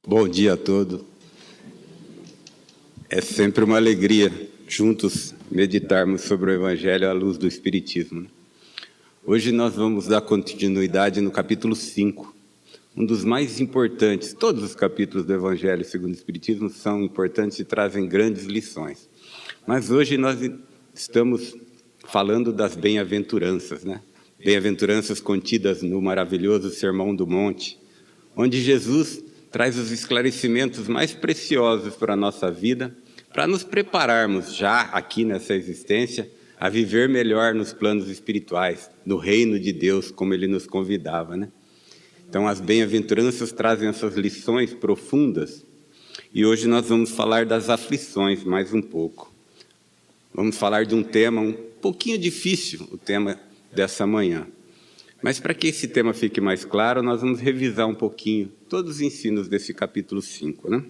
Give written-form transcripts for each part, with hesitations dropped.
Bom dia a todos. É sempre uma alegria juntos meditarmos sobre o Evangelho à luz do Espiritismo. Hoje nós vamos dar continuidade no capítulo 5, um dos mais importantes. Todos os capítulos do Evangelho segundo o Espiritismo são importantes e trazem grandes lições. Mas hoje nós estamos falando das bem-aventuranças, né? Bem-aventuranças contidas no maravilhoso Sermão do Monte, onde Jesus traz os esclarecimentos mais preciosos para a nossa vida, para nos prepararmos já aqui nessa existência a viver melhor nos planos espirituais, no reino de Deus, como Ele nos convidava, né? Então, as bem-aventuranças trazem essas lições profundas e hoje nós vamos falar das aflições mais um pouco. Vamos falar de um tema um pouquinho difícil, o tema dessa manhã. Mas para que esse tema fique mais claro, nós vamos revisar um pouquinho todos os ensinos desse capítulo 5, né?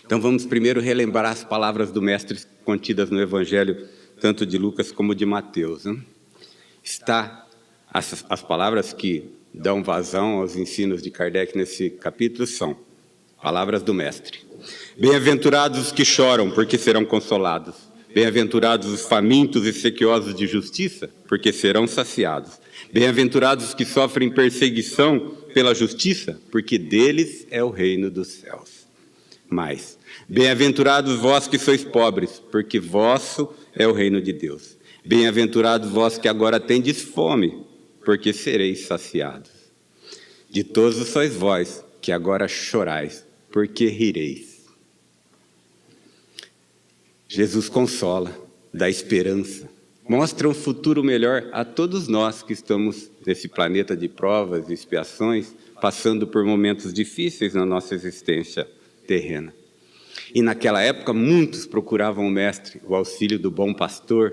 Então vamos primeiro relembrar as palavras do Mestre contidas no Evangelho, tanto de Lucas como de Mateus, né? As palavras que dão vazão aos ensinos de Kardec nesse capítulo são palavras do Mestre. Bem-aventurados os que choram, porque serão consolados. Bem-aventurados os famintos e sequiosos de justiça, porque serão saciados. Bem-aventurados os que sofrem perseguição pela justiça, porque deles é o reino dos céus. Mais, bem-aventurados vós que sois pobres, porque vosso é o reino de Deus. Bem-aventurados vós que agora tendes fome, porque sereis saciados. Ditosos sois vós que agora chorais, porque rireis. Jesus consola, dá esperança, mostra um futuro melhor a todos nós que estamos nesse planeta de provas e expiações, passando por momentos difíceis na nossa existência terrena. E naquela época, muitos procuravam o Mestre, o auxílio do bom pastor,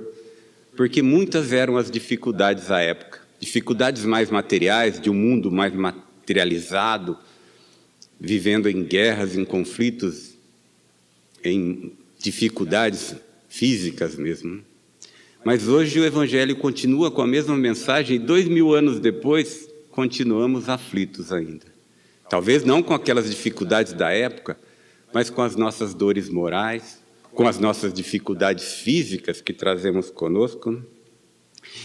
porque muitas eram as dificuldades à época. Dificuldades mais materiais, de um mundo mais materializado, vivendo em guerras, em conflitos, em dificuldades físicas mesmo. Mas hoje o Evangelho continua com a mesma mensagem e 2000 anos depois continuamos aflitos ainda. Talvez não com aquelas dificuldades da época, mas com as nossas dores morais, com as nossas dificuldades físicas que trazemos conosco.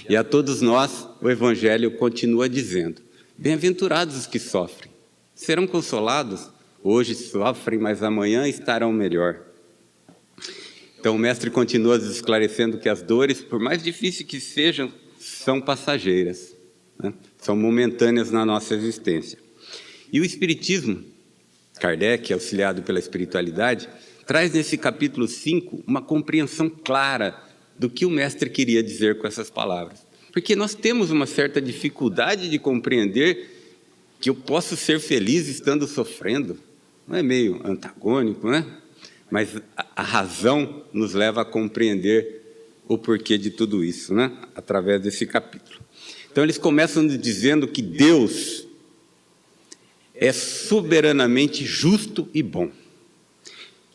E a todos nós o Evangelho continua dizendo, bem-aventurados os que sofrem, serão consolados, hoje sofrem, mas amanhã estarão melhor. Então o Mestre continua esclarecendo que as dores, por mais difíceis que sejam, são passageiras, né? São momentâneas na nossa existência. E o Espiritismo, Kardec, auxiliado pela espiritualidade, traz nesse capítulo 5 uma compreensão clara do que o Mestre queria dizer com essas palavras. Porque nós temos uma certa dificuldade de compreender que eu posso ser feliz estando sofrendo. Não é meio antagônico, né? Mas a razão nos leva a compreender o porquê de tudo isso, né? Através desse capítulo. Então, eles começam dizendo que Deus é soberanamente justo e bom.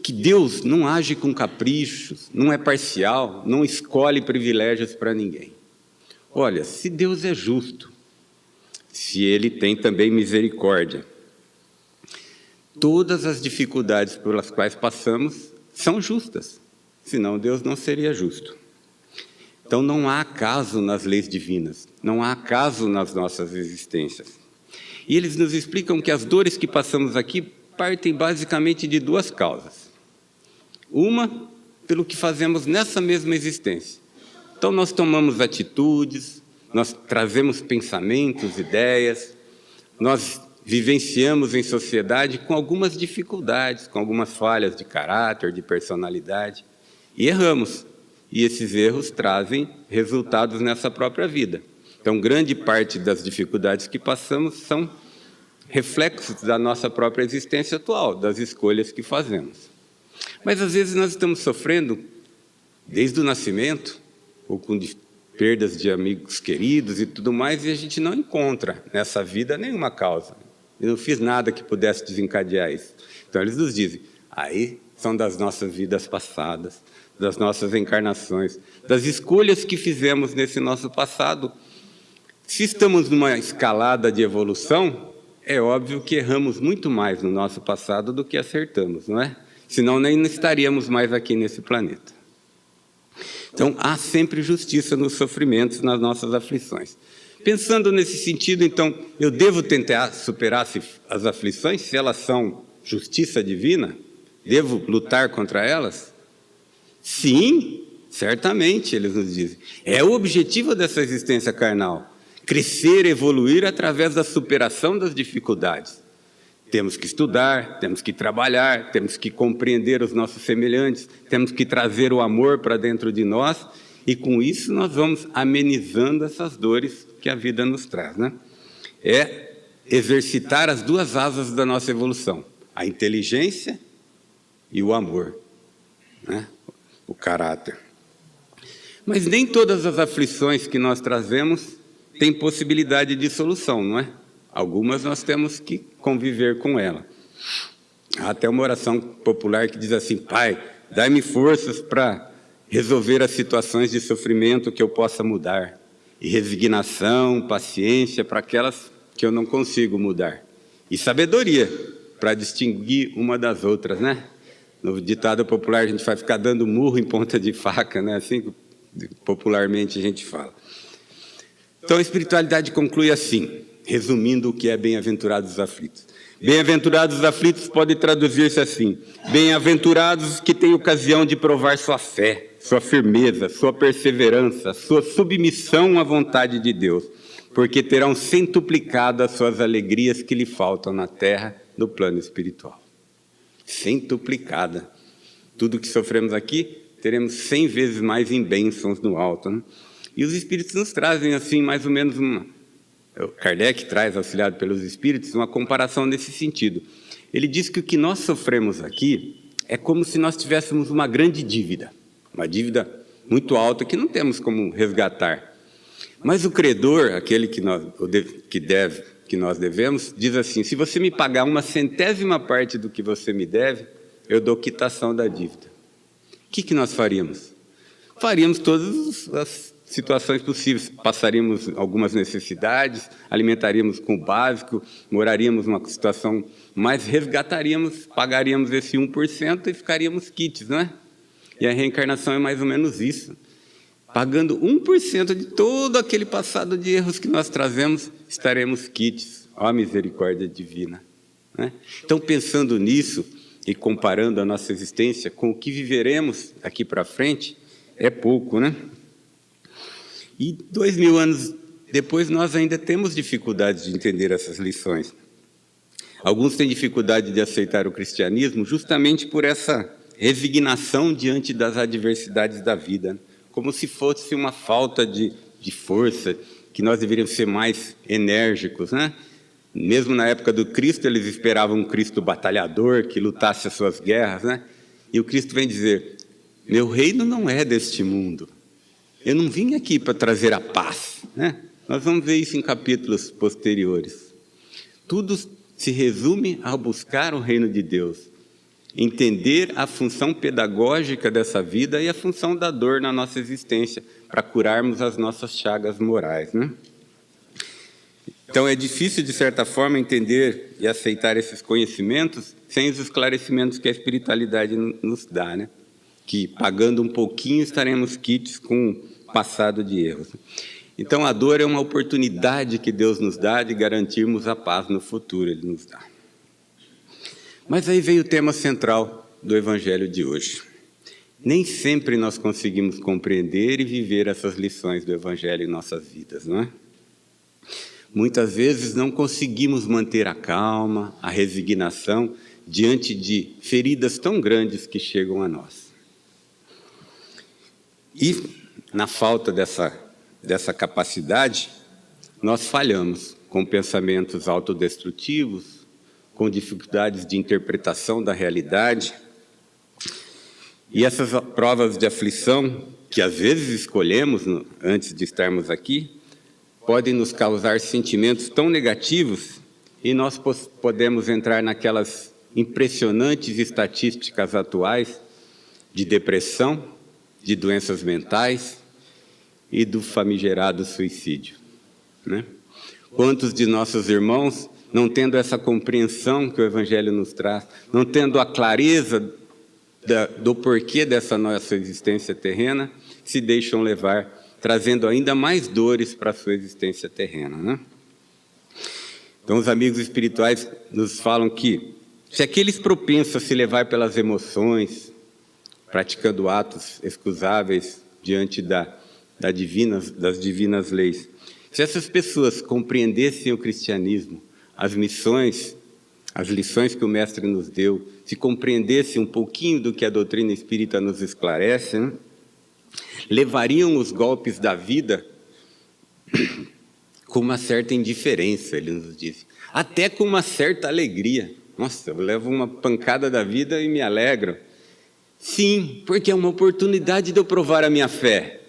Que Deus não age com caprichos, não é parcial, não escolhe privilégios para ninguém. Olha, se Deus é justo, se Ele tem também misericórdia, todas as dificuldades pelas quais passamos são justas, senão Deus não seria justo. Então não há acaso nas leis divinas, não há acaso nas nossas existências. E eles nos explicam que as dores que passamos aqui partem basicamente de duas causas. Uma, pelo que fazemos nessa mesma existência. Então nós tomamos atitudes, nós trazemos pensamentos, ideias, nós vivenciamos em sociedade com algumas dificuldades, com algumas falhas de caráter, de personalidade, e erramos. E esses erros trazem resultados nessa própria vida. Então, grande parte das dificuldades que passamos são reflexos da nossa própria existência atual, das escolhas que fazemos. Mas, às vezes, nós estamos sofrendo desde o nascimento, ou com perdas de amigos queridos e tudo mais, e a gente não encontra nessa vida nenhuma causa. Eu não fiz nada que pudesse desencadear isso. Então, eles nos dizem, aí são das nossas vidas passadas, das nossas encarnações, das escolhas que fizemos nesse nosso passado. Se estamos numa escalada de evolução, é óbvio que erramos muito mais no nosso passado do que acertamos, não é? Senão nem estaríamos mais aqui nesse planeta. Então, há sempre justiça nos sofrimentos, nas nossas aflições. Pensando nesse sentido, então, eu devo tentar superar as aflições, se elas são justiça divina? Devo lutar contra elas? Sim, certamente, eles nos dizem. É o objetivo dessa existência carnal. Crescer, evoluir através da superação das dificuldades. Temos que estudar, temos que trabalhar, temos que compreender os nossos semelhantes, temos que trazer o amor para dentro de nós, e com isso nós vamos amenizando essas dores que a vida nos traz, né? É exercitar as duas asas da nossa evolução, a inteligência e o amor, né? O caráter. Mas nem todas as aflições que nós trazemos têm possibilidade de solução, não é? Algumas nós temos que conviver com ela. Há até uma oração popular que diz assim: Pai, dai-me forças para resolver as situações de sofrimento que eu possa mudar, e resignação, paciência para aquelas que eu não consigo mudar, e sabedoria para distinguir uma das outras, né? No ditado popular a gente vai ficar dando murro em ponta de faca, né? Assim que popularmente a gente fala. Então a espiritualidade conclui assim, resumindo o que é bem-aventurados os aflitos. Bem-aventurados os aflitos pode traduzir-se assim: bem-aventurados que têm ocasião de provar sua fé, sua firmeza, sua perseverança, sua submissão à vontade de Deus, porque terão centuplicado as suas alegrias que lhe faltam na terra, no plano espiritual. Centuplicada. Tudo que sofremos aqui, teremos 100 vezes mais em bênçãos no alto, né? E os Espíritos nos trazem, assim, mais ou menos Kardec traz, auxiliado pelos Espíritos, uma comparação nesse sentido. Ele diz que o que nós sofremos aqui é como se nós tivéssemos uma grande dívida, uma dívida muito alta que não temos como resgatar. Mas o credor, aquele que nós devemos, diz assim: se você me pagar 1/100ª parte do que você me deve, eu dou quitação da dívida. O que nós faríamos? Faríamos todas as situações possíveis, passaríamos algumas necessidades, alimentaríamos com o básico, moraríamos numa situação, mas resgataríamos, pagaríamos esse 1% e ficaríamos quites, não é? E a reencarnação é mais ou menos isso. Pagando 1% de todo aquele passado de erros que nós trazemos, estaremos quites. Ó, a misericórdia divina, né? Então, pensando nisso e comparando a nossa existência com o que viveremos daqui para frente, é pouco, né? E 2000 anos depois, nós ainda temos dificuldades de entender essas lições. Alguns têm dificuldade de aceitar o cristianismo justamente por essa resignação diante das adversidades da vida, como se fosse uma falta de força, que nós deveríamos ser mais enérgicos, né? Mesmo na época do Cristo, eles esperavam um Cristo batalhador, que lutasse as suas guerras, né? E o Cristo vem dizer: meu reino não é deste mundo. Eu não vim aqui para trazer a paz, né? Nós vamos ver isso em capítulos posteriores. Tudo se resume a buscar o reino de Deus, entender a função pedagógica dessa vida e a função da dor na nossa existência, para curarmos as nossas chagas morais, né? Então é difícil, de certa forma, entender e aceitar esses conhecimentos sem os esclarecimentos que a espiritualidade nos dá, né? Que pagando um pouquinho estaremos quites com o passado de erros. Então a dor é uma oportunidade que Deus nos dá de garantirmos a paz no futuro, Ele nos dá. Mas aí veio o tema central do Evangelho de hoje. Nem sempre nós conseguimos compreender e viver essas lições do Evangelho em nossas vidas, não é? Muitas vezes não conseguimos manter a calma, a resignação diante de feridas tão grandes que chegam a nós. E, na falta dessa capacidade, nós falhamos com pensamentos autodestrutivos, com dificuldades de interpretação da realidade. E essas provas de aflição, que às vezes escolhemos antes de estarmos aqui, podem nos causar sentimentos tão negativos e nós podemos entrar naquelas impressionantes estatísticas atuais de depressão, de doenças mentais e do famigerado suicídio, né? Quantos de nossos irmãos não tendo essa compreensão que o Evangelho nos traz, não tendo a clareza do porquê dessa nossa existência terrena, se deixam levar, trazendo ainda mais dores para a sua existência terrena, né? Então, os amigos espirituais nos falam que, se aqueles propensos a se levar pelas emoções, praticando atos excusáveis diante das divinas leis, se essas pessoas compreendessem o cristianismo, as missões, as lições que o Mestre nos deu, se compreendessem um pouquinho do que a doutrina espírita nos esclarece, né, levariam os golpes da vida com uma certa indiferença, ele nos diz, até com uma certa alegria. Nossa, eu levo uma pancada da vida e me alegro. Sim, porque é uma oportunidade de eu provar a minha fé.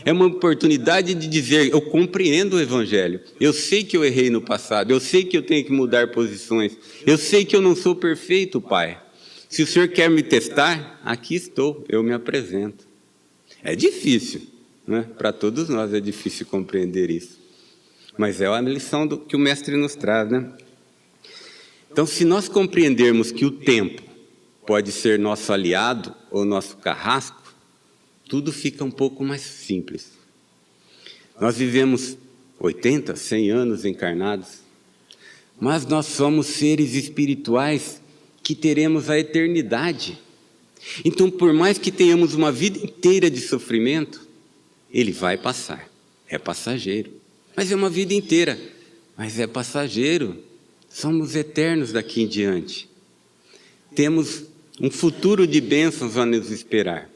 É uma oportunidade de dizer, eu compreendo o Evangelho, eu sei que eu errei no passado, eu sei que eu tenho que mudar posições, eu sei que eu não sou perfeito, Pai. Se o Senhor quer me testar, aqui estou, eu me apresento. É difícil, né? Para todos nós é difícil compreender isso. Mas é a lição que o Mestre nos traz, né? Então, se nós compreendermos que o tempo pode ser nosso aliado ou nosso carrasco, tudo fica um pouco mais simples. Nós vivemos 80, 100 anos encarnados, mas nós somos seres espirituais que teremos a eternidade. Então, por mais que tenhamos uma vida inteira de sofrimento, ele vai passar, é passageiro. Mas é uma vida inteira, mas é passageiro. Somos eternos daqui em diante. Temos um futuro de bênçãos a nos esperar.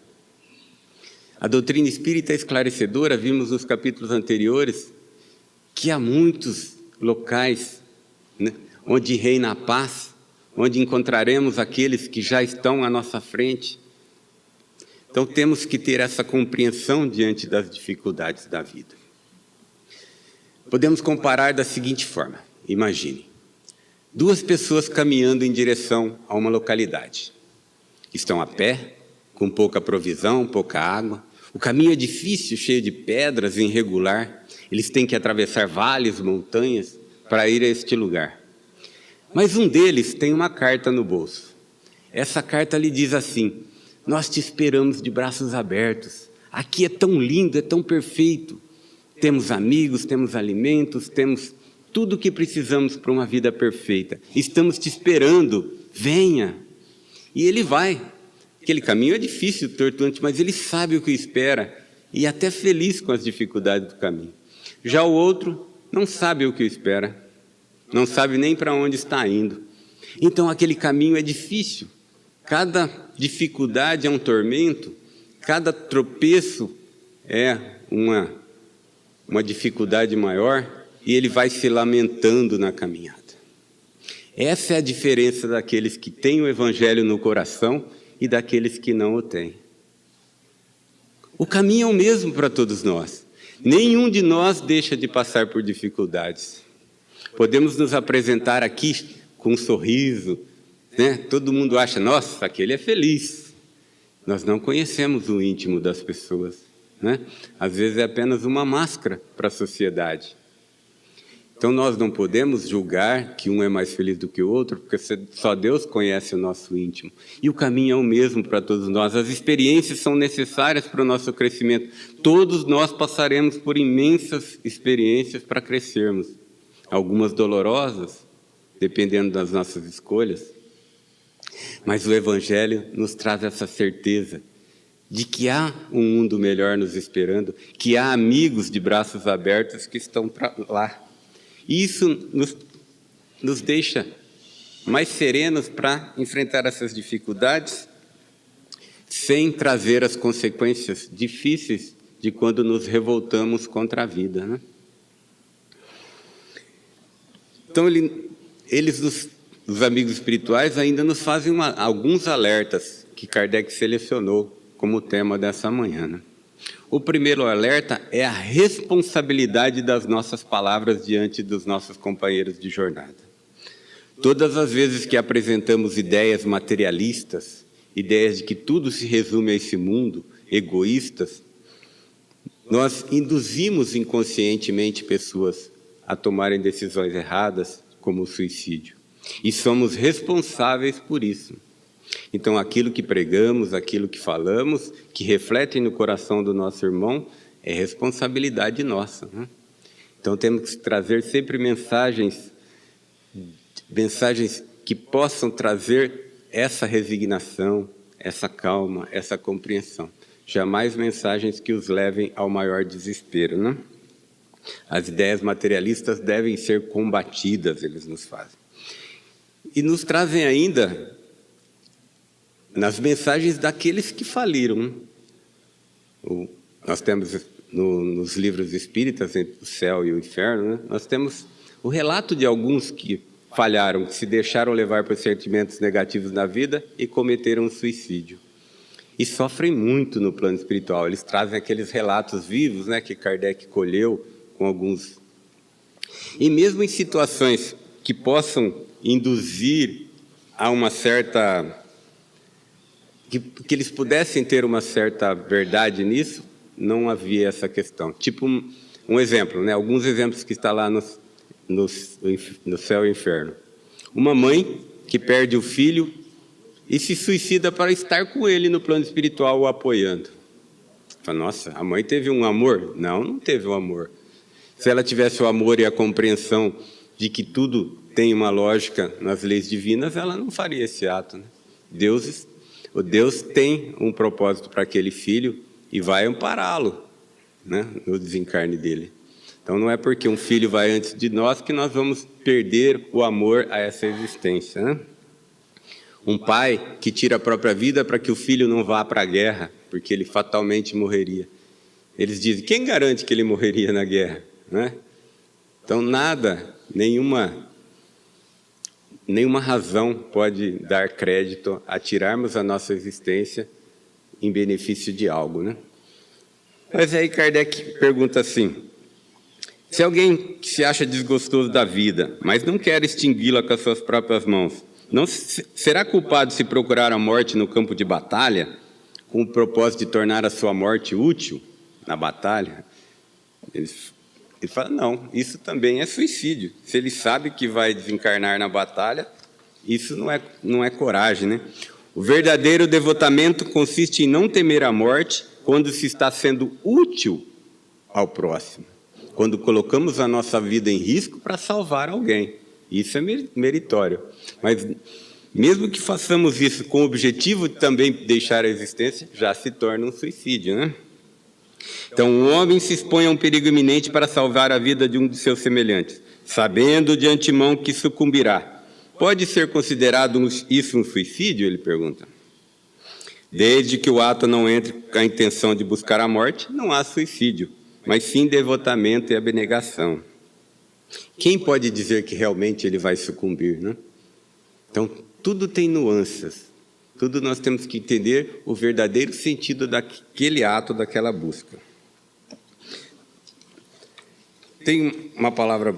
A doutrina espírita é esclarecedora, vimos nos capítulos anteriores, que há muitos locais, né, onde reina a paz, onde encontraremos aqueles que já estão à nossa frente. Então temos que ter essa compreensão diante das dificuldades da vida. Podemos comparar da seguinte forma, imagine, duas pessoas caminhando em direção a uma localidade. Estão a pé, com pouca provisão, pouca água. O caminho é difícil, cheio de pedras, irregular. Eles têm que atravessar vales, montanhas, para ir a este lugar. Mas um deles tem uma carta no bolso. Essa carta lhe diz assim, nós te esperamos de braços abertos. Aqui é tão lindo, é tão perfeito. Temos amigos, temos alimentos, temos tudo o que precisamos para uma vida perfeita. Estamos te esperando, venha. E ele vai. Aquele caminho é difícil, tortuante, mas ele sabe o que espera e é até feliz com as dificuldades do caminho. Já o outro não sabe o que espera, não sabe nem para onde está indo. Então aquele caminho é difícil. Cada dificuldade é um tormento, cada tropeço é uma dificuldade maior e ele vai se lamentando na caminhada. Essa é a diferença daqueles que têm o Evangelho no coração e daqueles que não o têm. O caminho é o mesmo para todos nós. Nenhum de nós deixa de passar por dificuldades. Podemos nos apresentar aqui com um sorriso, né? Todo mundo acha, nossa, aquele é feliz. Nós não conhecemos o íntimo das pessoas, né? Às vezes é apenas uma máscara para a sociedade. Então nós não podemos julgar que um é mais feliz do que o outro, porque só Deus conhece o nosso íntimo. E o caminho é o mesmo para todos nós. As experiências são necessárias para o nosso crescimento. Todos nós passaremos por imensas experiências para crescermos. Algumas dolorosas, dependendo das nossas escolhas. Mas o Evangelho nos traz essa certeza de que há um mundo melhor nos esperando, que há amigos de braços abertos que estão lá. E isso nos deixa mais serenos para enfrentar essas dificuldades, sem trazer as consequências difíceis de quando nos revoltamos contra a vida, né? Então, os amigos espirituais ainda nos fazem alguns alertas que Kardec selecionou como tema dessa manhã, né? O primeiro alerta é a responsabilidade das nossas palavras diante dos nossos companheiros de jornada. Todas as vezes que apresentamos ideias materialistas, ideias de que tudo se resume a esse mundo, egoístas, nós induzimos inconscientemente pessoas a tomarem decisões erradas, como o suicídio. E somos responsáveis por isso. Então, aquilo que pregamos, aquilo que falamos, que refletem no coração do nosso irmão, é responsabilidade nossa, né? Então, temos que trazer sempre mensagens que possam trazer essa resignação, essa calma, essa compreensão. Jamais mensagens que os levem ao maior desespero, né? As ideias materialistas devem ser combatidas, eles nos fazem. E nos trazem ainda nas mensagens daqueles que faliram. Nós temos nos livros espíritas, entre o céu e o inferno, né? Nós temos o relato de alguns que falharam, que se deixaram levar por sentimentos negativos na vida e cometeram suicídio. E sofrem muito no plano espiritual. Eles trazem aqueles relatos vivos, né, que Kardec colheu com alguns. E mesmo em situações que possam induzir a uma certa... que eles pudessem ter uma certa verdade nisso, não havia essa questão. Tipo um exemplo, né? Alguns exemplos que estão lá no céu e inferno. Uma mãe que perde o filho e se suicida para estar com ele no plano espiritual, o apoiando. Fala, nossa, a mãe teve um amor? Não, não teve um amor. Se ela tivesse o amor e a compreensão de que tudo tem uma lógica nas leis divinas, ela não faria esse ato, né? Deus tem um propósito para aquele filho e vai ampará-lo, né, no desencarne dele. Então, não é porque um filho vai antes de nós que nós vamos perder o amor a essa existência, né? Um pai que tira a própria vida para que o filho não vá para a guerra, porque ele fatalmente morreria. Eles dizem, quem garante que ele morreria na guerra, né? Então, nenhuma razão pode dar crédito a tirarmos a nossa existência em benefício de algo, né? Mas aí Kardec pergunta assim, se alguém que se acha desgostoso da vida, mas não quer extingui-la com as suas próprias mãos, não será culpado se procurar a morte no campo de batalha, com o propósito de tornar a sua morte útil na batalha? Ele fala, não, isso também é suicídio. Se ele sabe que vai desencarnar na batalha, isso não é coragem, né? O verdadeiro devotamento consiste em não temer a morte quando se está sendo útil ao próximo. Quando colocamos a nossa vida em risco para salvar alguém. Isso é meritório. Mas, mesmo que façamos isso com o objetivo de também deixar a existência, já se torna um suicídio, né? Então, o homem se expõe a um perigo iminente para salvar a vida de um de seus semelhantes, sabendo de antemão que sucumbirá. Pode ser considerado isso um suicídio? Ele pergunta. Desde que o ato não entre com a intenção de buscar a morte, não há suicídio, mas sim devotamento e abnegação. Quem pode dizer que realmente ele vai sucumbir, né? Então, tudo tem nuances. Tudo nós temos que entender o verdadeiro sentido daquele ato, daquela busca. Tem uma palavra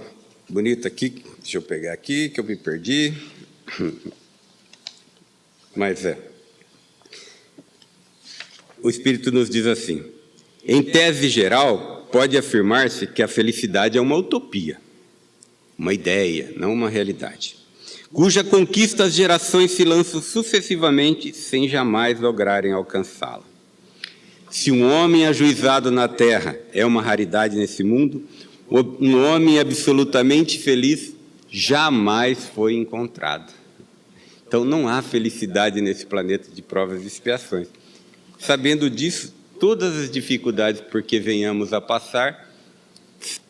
bonita aqui, deixa eu pegar aqui, que eu me perdi. Mas o Espírito nos diz assim, em tese geral, pode afirmar-se que a felicidade é uma utopia, uma ideia, não uma realidade, cuja conquista as gerações se lançam sucessivamente sem jamais lograrem alcançá-la. Se um homem ajuizado na terra é uma raridade nesse mundo, um homem absolutamente feliz jamais foi encontrado. Então, não há felicidade nesse planeta de provas e expiações. Sabendo disso, todas as dificuldades por que venhamos a passar,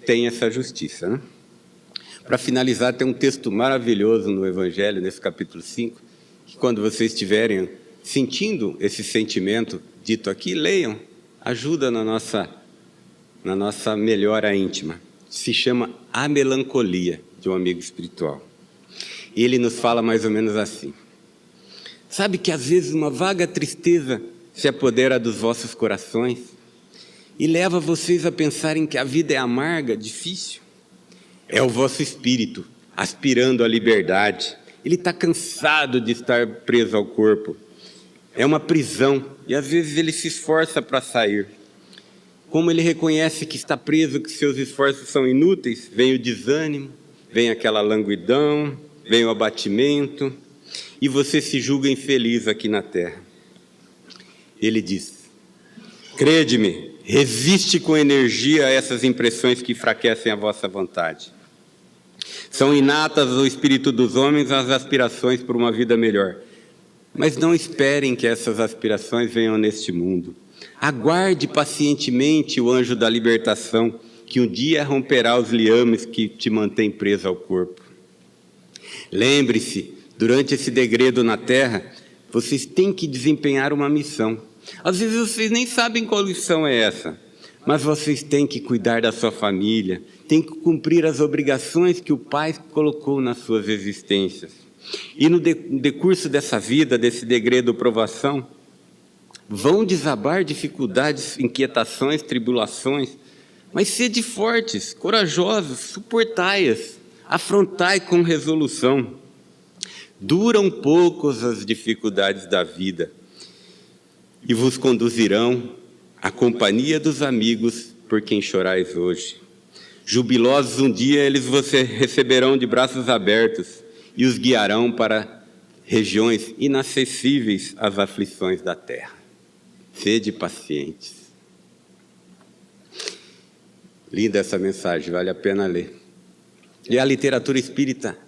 tem essa justiça, né? Para finalizar, tem um texto maravilhoso no Evangelho, nesse capítulo 5, que quando vocês estiverem sentindo esse sentimento dito aqui, leiam, ajuda na nossa melhora íntima. Se chama A Melancolia, de um amigo espiritual. E ele nos fala mais ou menos assim. Sabe que às vezes uma vaga tristeza se apodera dos vossos corações e leva vocês a pensarem que a vida é amarga, difícil? É o vosso espírito aspirando à liberdade. Ele está cansado de estar preso ao corpo. É uma prisão e às vezes ele se esforça para sair. Como ele reconhece que está preso, que seus esforços são inúteis, vem o desânimo, vem aquela languidão, vem o abatimento, e você se julga infeliz aqui na terra. Ele diz: crede-me, resiste com energia a essas impressões que enfraquecem a vossa vontade. São inatas ao espírito dos homens as aspirações por uma vida melhor. Mas não esperem que essas aspirações venham neste mundo. Aguarde pacientemente o anjo da libertação, que um dia romperá os liames que te mantêm preso ao corpo. Lembre-se, durante esse degredo na terra, vocês têm que desempenhar uma missão. Às vezes vocês nem sabem qual missão é essa, mas vocês têm que cuidar da sua família, têm que cumprir as obrigações que o Pai colocou nas suas existências. E no decurso dessa vida, desse degredo provação, vão desabar dificuldades, inquietações, tribulações, mas sede fortes, corajosos, suportai-as, afrontai com resolução. Duram poucos as dificuldades da vida e vos conduzirão à companhia dos amigos por quem chorais hoje. Jubilosos um dia eles você receberão de braços abertos e os guiarão para regiões inacessíveis às aflições da terra. Sede pacientes. Linda essa mensagem, vale a pena ler. E a literatura espírita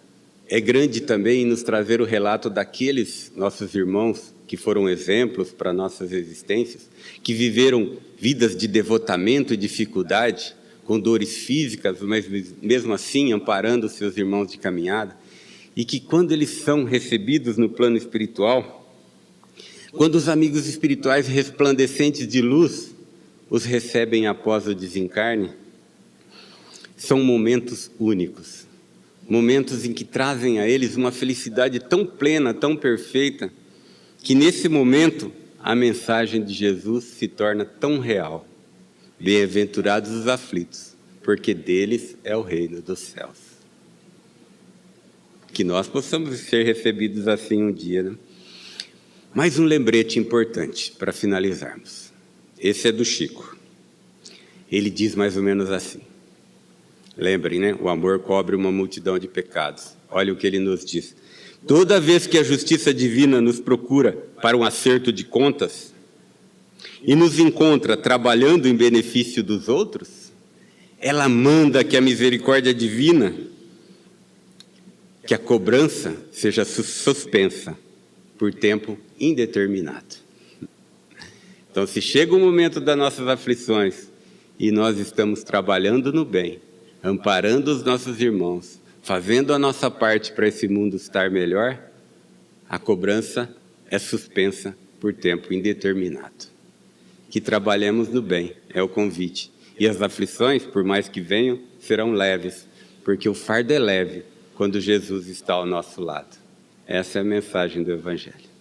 é grande também em nos trazer o relato daqueles nossos irmãos que foram exemplos para nossas existências, que viveram vidas de devotamento e dificuldade, com dores físicas, mas mesmo assim amparando seus irmãos de caminhada, e que quando eles são recebidos no plano espiritual, quando os amigos espirituais resplandecentes de luz os recebem após o desencarne, são momentos únicos, momentos em que trazem a eles uma felicidade tão plena, tão perfeita, que nesse momento a mensagem de Jesus se torna tão real. Bem-aventurados os aflitos, porque deles é o reino dos céus. Que nós possamos ser recebidos assim um dia, né? Mais um lembrete importante para finalizarmos. Esse é do Chico. Ele diz mais ou menos assim. Lembrem, né? O amor cobre uma multidão de pecados. Olha o que ele nos diz. Toda vez que a justiça divina nos procura para um acerto de contas e nos encontra trabalhando em benefício dos outros, ela manda que a misericórdia divina, que a cobrança seja suspensa por tempo indeterminado. Então, se chega o momento das nossas aflições e nós estamos trabalhando no bem, amparando os nossos irmãos, fazendo a nossa parte para esse mundo estar melhor, a cobrança é suspensa por tempo indeterminado. Que trabalhemos no bem, é o convite. E as aflições, por mais que venham, serão leves, porque o fardo é leve quando Jesus está ao nosso lado. Essa é a mensagem do Evangelho.